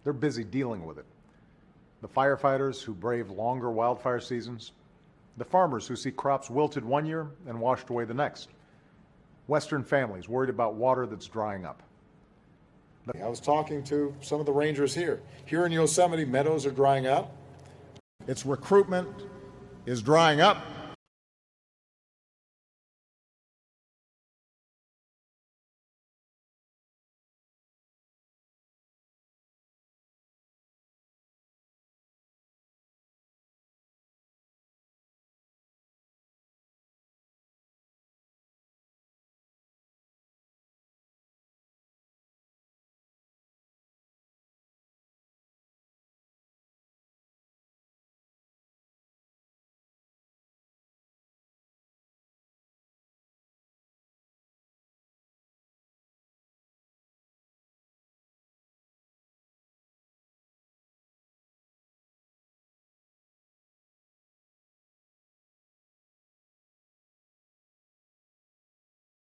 They're busy dealing with it. The firefighters who brave longer wildfire seasons, the farmers who see crops wilted one year and washed away the next, Western families worried about water that's drying up. I was talking to some of the rangers here. Here in Yosemite, meadows are drying up. Its recruitment is drying up.